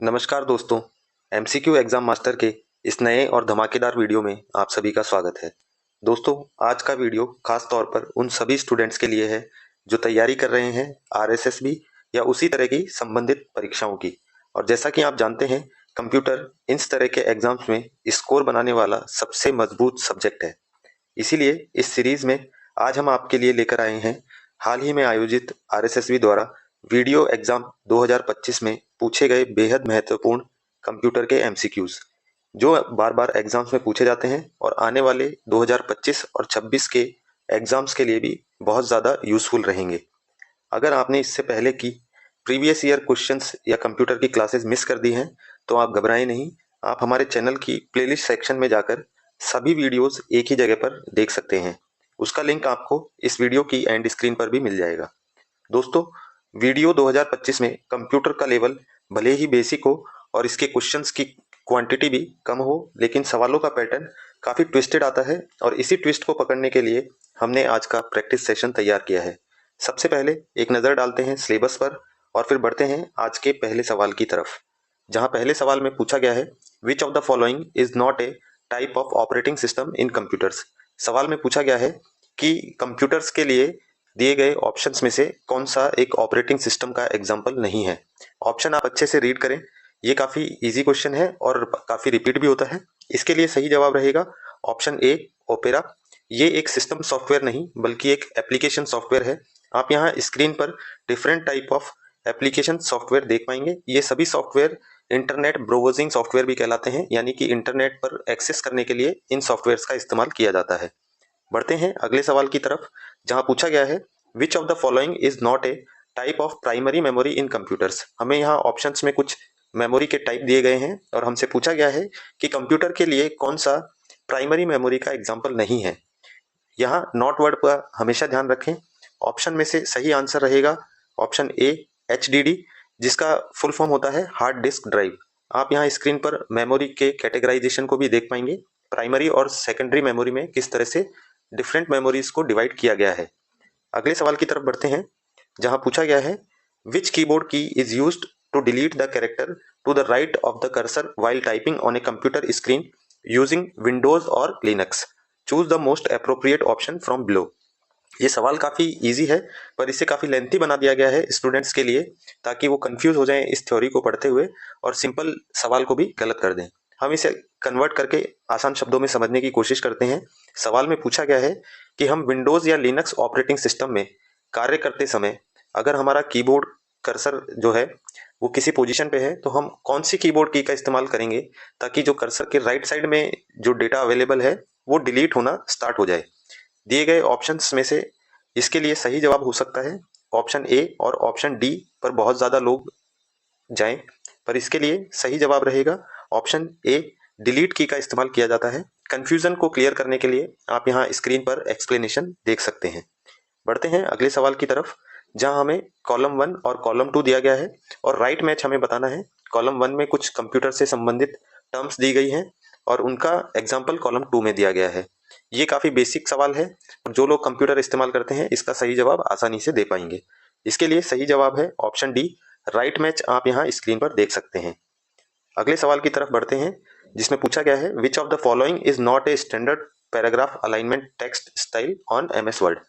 नमस्कार दोस्तों। MCQ exam master के इस नए और धमाकेदार वीडियो में आप सभी का स्वागत है। दोस्तों, आज का वीडियो खास तौर पर उन सभी स्टूडेंट्स के लिए है जो तैयारी कर रहे हैं आरएसएसबी या उसी तरह की संबंधित परीक्षाओं की। और जैसा कि आप जानते हैं, कंप्यूटर इस तरह के एग्जाम्स में स्कोर बनाने वाला सबसे मजबूत सब्जेक्ट है। इसीलिए इस सीरीज में आज हम आपके लिए लेकर आए हैं हाल ही में आयोजित आरएसएसबी द्वारा वीडियो एग्जाम 2025 में पूछे गए बेहद महत्वपूर्ण कंप्यूटर के एमसीक्यूज, जो बार बार एग्जाम्स में पूछे जाते हैं और आने वाले 2025 और 26 के एग्जाम्स के लिए भी बहुत ज़्यादा यूजफुल रहेंगे। अगर आपने इससे पहले की प्रीवियस ईयर क्वेश्चंस या कंप्यूटर की क्लासेस मिस कर दी हैं तो आप घबराएं नहीं। आप हमारे चैनल की प्लेलिस्ट सेक्शन में जाकर सभी वीडियोस एक ही जगह पर देख सकते हैं। उसका लिंक आपको इस वीडियो की एंड स्क्रीन पर भी मिल जाएगा। दोस्तों, वीडियो 2025 में कंप्यूटर का लेवल भले ही बेसिक हो और इसके क्वेश्चंस की क्वांटिटी भी कम हो, लेकिन सवालों का पैटर्न काफ़ी ट्विस्टेड आता है और इसी ट्विस्ट को पकड़ने के लिए हमने आज का प्रैक्टिस सेशन तैयार किया है। सबसे पहले एक नज़र डालते हैं सिलेबस पर और फिर बढ़ते हैं आज के पहले सवाल की तरफ, जहां पहले सवाल में पूछा गया है which of the following is not a type of operating system in computers. सवाल में पूछा गया है कि कंप्यूटर्स के लिए दिए गए ऑप्शंस में से कौन सा एक ऑपरेटिंग सिस्टम का एग्जाम्पल नहीं है। ऑप्शन आप अच्छे से रीड करें, ये काफ़ी इजी क्वेश्चन है और काफ़ी रिपीट भी होता है। इसके लिए सही जवाब रहेगा ऑप्शन ए, ओपेरा। ये एक सिस्टम सॉफ्टवेयर नहीं बल्कि एक एप्लीकेशन सॉफ्टवेयर है। आप यहाँ स्क्रीन पर different type of application software देख पाएंगे। ये सभी सॉफ्टवेयर इंटरनेट ब्राउजिंग सॉफ्टवेयर भी कहलाते हैं, यानी कि इंटरनेट पर एक्सेस करने के लिए इन सॉफ्टवेयर्स का इस्तेमाल किया जाता है। बढ़ते हैं अगले सवाल की तरफ, जहां पूछा गया है which of the following is not a type of primary memory in computers. हमें यहाँ ऑप्शंस में कुछ मेमोरी के टाइप दिए गए हैं और हमसे पूछा गया है कि कंप्यूटर के लिए कौन सा प्राइमरी मेमोरी का एग्जाम्पल नहीं है। यहाँ नॉट वर्ड पर हमेशा ध्यान रखें। ऑप्शन में से सही आंसर रहेगा ऑप्शन ए, HDD, जिसका फुल फॉर्म होता है हार्ड डिस्क ड्राइव। आप यहाँ स्क्रीन पर मेमोरी के कैटेगराइजेशन को भी देख पाएंगे, प्राइमरी और सेकेंडरी मेमोरी में किस तरह से डिफरेंट मेमोरीज को डिवाइड किया गया है। अगले सवाल की तरफ बढ़ते हैं, जहां पूछा गया है which keyboard key is used to delete the character to the right of the cursor while typing on a computer screen using Windows और Linux. Choose the most appropriate option from below. ये सवाल काफ़ी easy है पर इसे काफ़ी lengthy बना दिया गया है स्टूडेंट्स के लिए, ताकि वो कंफ्यूज हो जाएं इस थ्योरी को पढ़ते हुए और सिंपल सवाल को भी गलत कर दें। हम इसे कन्वर्ट करके आसान शब्दों में समझने की कोशिश करते हैं। सवाल में पूछा गया है कि हम विंडोज़ या लिनक्स ऑपरेटिंग सिस्टम में कार्य करते समय अगर हमारा कीबोर्ड कर्सर जो है वो किसी पोजीशन पे है तो हम कौन सी कीबोर्ड की का इस्तेमाल करेंगे ताकि जो कर्सर के राइट साइड में जो डेटा अवेलेबल है वो डिलीट होना स्टार्ट हो जाए। दिए गए ऑप्शंस में से इसके लिए सही जवाब हो सकता है ऑप्शन ए और ऑप्शन डी पर बहुत ज़्यादा लोग जाएं, पर इसके लिए सही जवाब रहेगा ऑप्शन ए, डिलीट की का इस्तेमाल किया जाता है। कंफ्यूजन को क्लियर करने के लिए आप यहाँ स्क्रीन पर एक्सप्लेनेशन देख सकते हैं। बढ़ते हैं अगले सवाल की तरफ, जहां हमें कॉलम 1 और कॉलम 2 दिया गया है और राइट मैच हमें बताना है। कॉलम 1 में कुछ कंप्यूटर से संबंधित टर्म्स दी गई हैं और उनका एग्जाम्पल कॉलम 2 में दिया गया है। ये काफ़ी बेसिक सवाल है और जो लोग कंप्यूटर इस्तेमाल करते हैं इसका सही जवाब आसानी से दे पाएंगे। इसके लिए सही जवाब है ऑप्शन डी, राइट मैच आप यहाँ स्क्रीन पर देख सकते हैं। अगले सवाल की तरफ बढ़ते हैं, जिसमें पूछा गया है which of the following is not a standard paragraph alignment text style on MS word.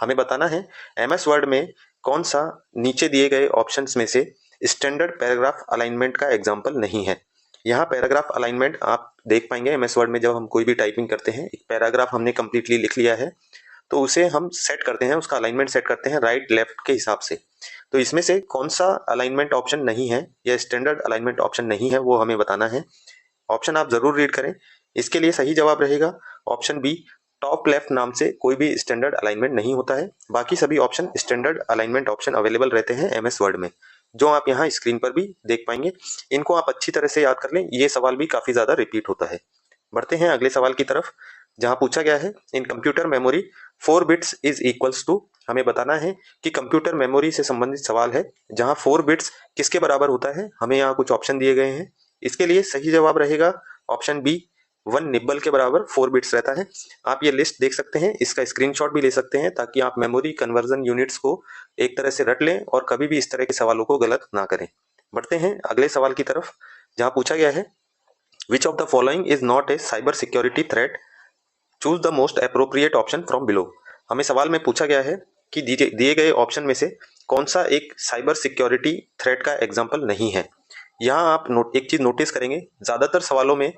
हमें बताना है MS वर्ड में कौन सा नीचे दिए गए ऑप्शंस में से स्टैंडर्ड पैराग्राफ अलाइनमेंट का एग्जाम्पल नहीं है। यहाँ पैराग्राफ अलाइनमेंट आप देख पाएंगे MS वर्ड में जब हम कोई भी टाइपिंग करते हैं, एक पैराग्राफ हमने कंप्लीटली लिख लिया है तो उसे हम सेट करते हैं, उसका अलाइनमेंट सेट करते हैं राइट लेफ्ट के हिसाब से। तो इसमें से कौन सा अलाइनमेंट ऑप्शन नहीं है या स्टैंडर्ड अलाइनमेंट ऑप्शन नहीं है वो हमें बताना है। ऑप्शन आप जरूर रीड करें। इसके लिए सही जवाब रहेगा ऑप्शन बी, टॉप लेफ्ट नाम से कोई भी स्टैंडर्ड अलाइनमेंट नहीं होता है। बाकी सभी option standard alignment option available रहते हैं MS वर्ड में, जो आप यहाँ स्क्रीन पर भी देख पाएंगे। इनको आप अच्छी तरह से याद कर लें, ये सवाल भी काफी ज्यादा रिपीट होता है। बढ़ते हैं अगले सवाल की तरफ, जहां पूछा गया है in computer memory 4 bits is equals to. हमें बताना है कि कंप्यूटर मेमोरी से संबंधित सवाल है जहां 4 बिट्स किसके बराबर होता है। हमें यहाँ कुछ ऑप्शन दिए गए हैं। इसके लिए सही जवाब रहेगा ऑप्शन बी, 1 निब्बल के बराबर 4 बिट्स रहता है। आप ये लिस्ट देख सकते हैं, इसका स्क्रीनशॉट भी ले सकते हैं ताकि आप मेमोरी कन्वर्जन यूनिट्स को एक तरह से रट लें और कभी भी इस तरह के सवालों को गलत ना करें। बढ़ते हैं अगले सवाल की तरफ, जहां पूछा गया है which of the following is not a cyber security threat, choose the most appropriate option from below. हमें सवाल में पूछा गया है कि दिए गए ऑप्शन में से कौन सा एक साइबर सिक्योरिटी थ्रेट का एग्जाम्पल नहीं है। यहाँ आप एक चीज नोटिस करेंगे, ज्यादातर सवालों में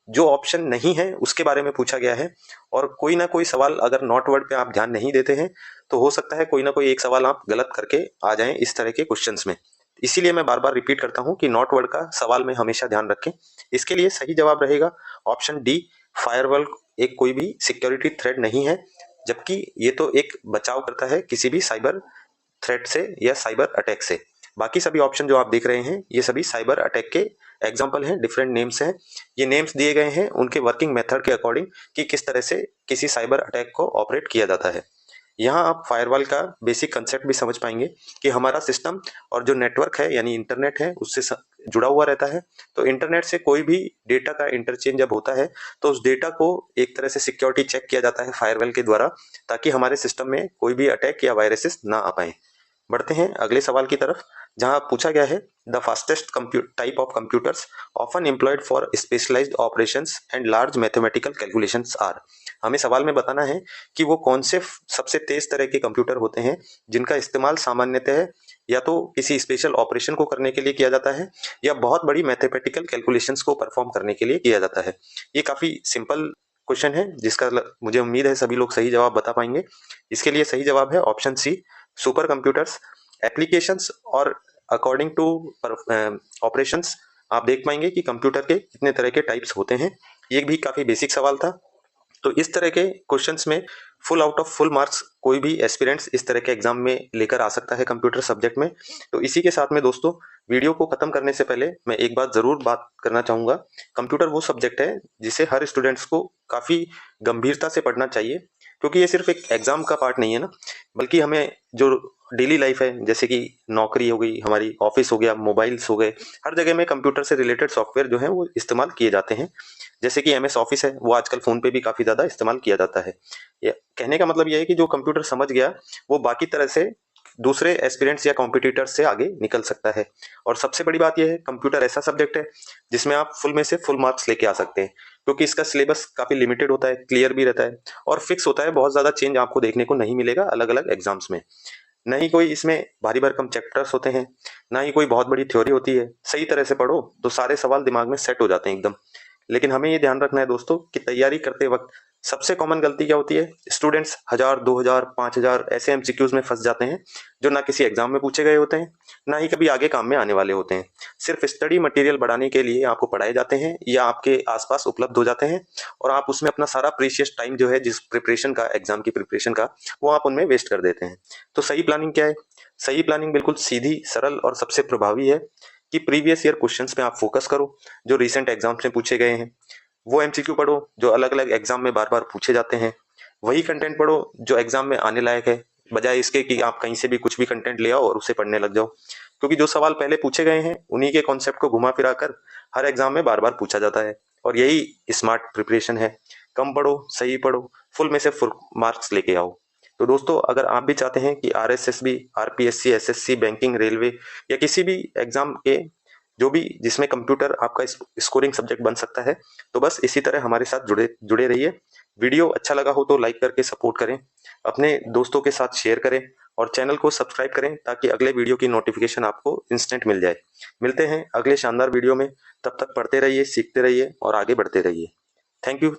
जो ऑप्शन नहीं है उसके बारे में पूछा गया है, और कोई ना कोई सवाल अगर नॉट वर्ड पे आप ध्यान नहीं देते हैं तो हो सकता है कोई ना कोई एक सवाल आप गलत करके आ जाएं इस तरह के क्वेश्चंस में। इसीलिए मैं बार बार रिपीट करता हूं कि नॉट वर्ड का सवाल में हमेशा ध्यान रखें। इसके लिए सही जवाब रहेगा ऑप्शन डी, फायरवॉल एक कोई भी सिक्योरिटी थ्रेट नहीं है, जबकि ये तो एक बचाव करता है किसी भी साइबर थ्रेट से या साइबर अटैक से। बाकी सभी ऑप्शन जो आप देख रहे हैं ये सभी साइबर अटैक के एग्जाम्पल हैं, डिफरेंट नेम्स हैं। ये नेम्स दिए गए हैं उनके वर्किंग मेथड के अकॉर्डिंग कि किस तरह से किसी साइबर अटैक को ऑपरेट किया जाता है। यहाँ आप फायरवॉल का बेसिक कंसेप्ट भी समझ पाएंगे कि हमारा सिस्टम और जो नेटवर्क है यानी इंटरनेट है उससे जुड़ा हुआ रहता है। तो इंटरनेट से कोई भी डेटा का इंटरचेंज जब होता है तो उस डेटा को एक तरह से सिक्योरिटी चेक किया जाता है फायरवॉल के द्वारा, ताकि हमारे सिस्टम में कोई भी अटैक या वायरसेस ना आ पाए। बढ़ते हैं अगले सवाल की तरफ, जहां पूछा गया है the fastest type of computers often employed for specialized operations and large mathematical calculations are. हमें सवाल में बताना है कि वो कौन से सबसे तेज तरह के कंप्यूटर होते हैं जिनका इस्तेमाल सामान्यतः या तो किसी स्पेशल ऑपरेशन को करने के लिए किया जाता है या बहुत बड़ी मैथमेटिकल कैलकुलेशंस को परफॉर्म करने के लिए किया जाता है। ये काफी सिंपल क्वेश्चन है जिसका मुझे उम्मीद है सभी लोग सही जवाब बता पाएंगे। इसके लिए सही जवाब है option C, super computers applications और अकॉर्डिंग टू ऑपरेशंस। आप देख पाएंगे कि कंप्यूटर के कितने तरह के टाइप्स होते हैं। ये भी काफी बेसिक सवाल था। तो इस तरह के क्वेश्चंस में full out of full marks कोई भी एस्पिरेंट्स इस तरह के एग्जाम में लेकर आ सकता है कंप्यूटर सब्जेक्ट में। तो इसी के साथ में दोस्तों वीडियो को खत्म करने से पहले मैं एक बात जरूर बात करना चाहूंगा। कंप्यूटर वो सब्जेक्ट है जिसे हर स्टूडेंट्स को काफी गंभीरता से पढ़ना चाहिए, क्योंकि ये सिर्फ एक एग्जाम का पार्ट नहीं है ना, बल्कि हमें जो डेली लाइफ है जैसे कि नौकरी हो गई, हमारी ऑफिस हो गया, मोबाइल्स हो गए, हर जगह में कंप्यूटर से रिलेटेड सॉफ्टवेयर जो है वो इस्तेमाल किए जाते हैं। जैसे कि MS ऑफिस है वो आजकल फोन पे भी काफी ज्यादा इस्तेमाल किया जाता है। ये कहने का मतलब यह है कि जो कंप्यूटर समझ गया वो बाकी तरह से दूसरे एस्पिरेंट्स या कॉम्पिटिटर्स से आगे निकल सकता है। और सबसे बड़ी बात यह है कंप्यूटर ऐसा सब्जेक्ट है जिसमें आप फुल में से फुल मार्क्स लेके आ सकते हैं, क्योंकि इसका सिलेबस काफी लिमिटेड होता है, क्लियर भी रहता है और फिक्स होता है। बहुत ज्यादा चेंज आपको देखने को नहीं मिलेगा अलग अलग एग्जाम्स में। ना ही कोई इसमें भारी भरकम चैप्टर्स होते हैं, ना ही कोई बहुत बड़ी थ्योरी होती है। सही तरह से पढ़ो तो सारे सवाल दिमाग में सेट हो जाते हैं एकदम। लेकिन हमें ये ध्यान रखना है दोस्तों कि तैयारी करते वक्त सबसे कॉमन गलती क्या होती है, स्टूडेंट्स 1000 2000 5000 ऐसे MCQs में फंस जाते हैं जो ना किसी एग्जाम में पूछे गए होते हैं, ना ही कभी आगे काम में आने वाले होते हैं। सिर्फ स्टडी मटेरियल बढ़ाने के लिए आपको पढ़ाए जाते हैं या आपके आसपास उपलब्ध हो जाते हैं, और आप उसमें अपना सारा प्रीशियस टाइम जो है जिस प्रिपरेशन का, एग्जाम की प्रिपरेशन का, वो आप उनमें वेस्ट कर देते हैं। तो सही प्लानिंग क्या है? सही प्लानिंग बिल्कुल सीधी, सरल और सबसे प्रभावी है कि प्रीवियस ईयर क्वेश्चंस पे आप फोकस करो जो रिसेंट एग्जाम्स में पूछे गए हैं। वो MCQ पढ़ो जो अलग अलग एग्जाम में बार बार पूछे जाते हैं। वही कंटेंट पढ़ो जो एग्जाम में आने लायक है, बजाय इसके कि आप कहीं से भी कुछ भी कंटेंट ले आओ और उसे पढ़ने लग जाओ। क्योंकि जो सवाल पहले पूछे गए हैं उन्हीं के कॉन्सेप्ट को घुमा फिरा कर हर एग्जाम में बार बार पूछा जाता है, और यही स्मार्ट प्रिपरेशन है। कम पढ़ो, सही पढ़ो, फुल में से फुल मार्क्स लेके आओ। तो दोस्तों अगर आप भी चाहते हैं कि RSSB, RPSC, SSC, banking, railway या किसी भी एग्जाम के जो भी जिसमें कंप्यूटर आपका स्कोरिंग सब्जेक्ट बन सकता है, तो बस इसी तरह हमारे साथ जुड़े जुड़े रहिए। वीडियो अच्छा लगा हो तो लाइक करके सपोर्ट करें, अपने दोस्तों के साथ शेयर करें और चैनल को सब्सक्राइब करें ताकि अगले वीडियो की नोटिफिकेशन आपको इंस्टेंट मिल जाए। मिलते हैं अगले शानदार वीडियो में, तब तक पढ़ते रहिए, सीखते रहिए और आगे बढ़ते रहिए। Thank you.